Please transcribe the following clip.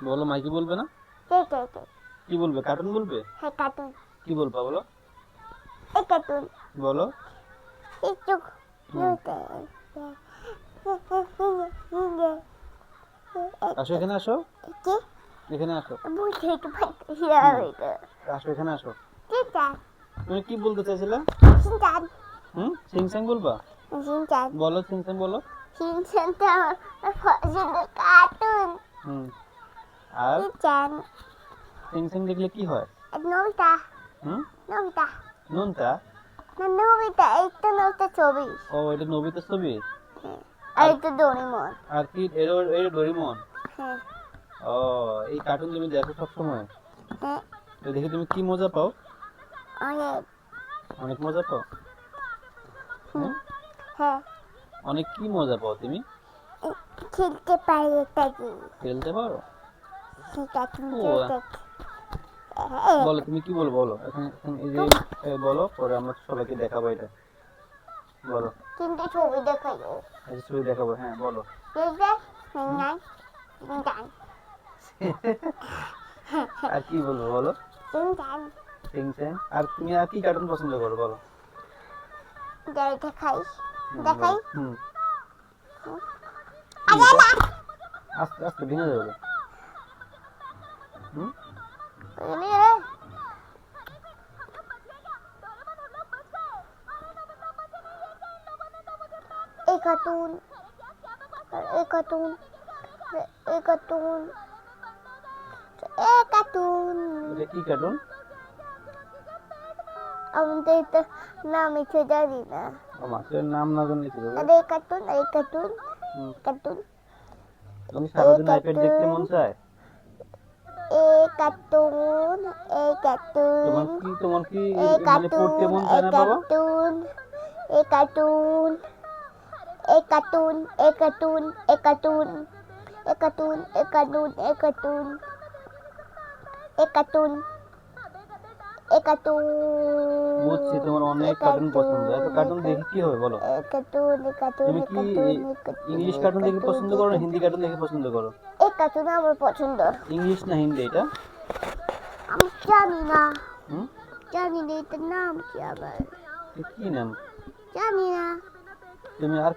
বলো মাইকি বলবে না? কি বলবে? কার্টুন বলবে? কি বলবা বলো? বলো। হুম। আসো, এখানে আসো, এখানে আসো, আসো, এখানে আসো। তুমি কি বলতে চাইছিলে? সিংস্যাং বলবা? বলো সিংস্যাং বলো। হুম। আর সিংস্যাং দেখলে কি হয়? হুম। নুনতা? ও, এটা নবিতার ছবি। আর কি এটা ডোরেমন? ও, এই কার্টুন তুমি দেখো সব সময়? তো দেখে তুমি কি মজা পাও? অনেক মজা পাও? হুম? অনেক কি মজা পাও তুমি? খেলতে পারি তাকে খেলতে পারো? ও, হ্যাঁ বলো তুমি কি বলবো বলো। এখন এখন এই যে বলো, পরে আমরা সবাইকে দেখাবো এটা। বলো। কিন্তু ছবি দেখাই এই যে ছবি দেখাবো, হ্যাঁ বলো। আর কি বলবো বলো? সিংস্যাং। আর তুমি আর কি কার্টুন পছন্দ করো বলো? দেখাই বলো। হুম। আস্তে আস্তে ভেঙে যাবে। হুম। এই কার্টুন এই কার্টুন এই কার্টুন এই কার্টুন এটা কি কার্টুন? আমাদের তো নাম এসে জানি না আমার নাম না জানলে কি হবে? এই কার্টুন হুম। কার্টুন তুমি সারাদিন আইপ্যাড দেখতে মন চায়? এই কার্টুন এই কার্টুন তোমার কি এই মানে পড়তে কার্টুন মন এই চায় না বাবা? কার্টুন এই কার্টুন এই কার্টুন এই কার্টুন এই কার্টুন এই কার্টুন এই কার্টুন এই কার্টুন এই কার্টুন এই কার্টুন বুঝছি তোমার অনেক কার্টুন পছন্দ। এত কার্টুন দেখে কি হবে বলো? এই কার্টুন এই কার্টুন তুমি এই কি কার্টুন ইংলিশ কার্টুন দেখে পছন্দ করো না হিন্দি কার্টুন দেখে পছন্দ করো? এই কার্টুন আমার পছন্দ ইংলিশ না হিন্দি এটা? আমি জানি না হুম? জানি না এটার নাম কি আবার কি নাম? জানি না তুমি আর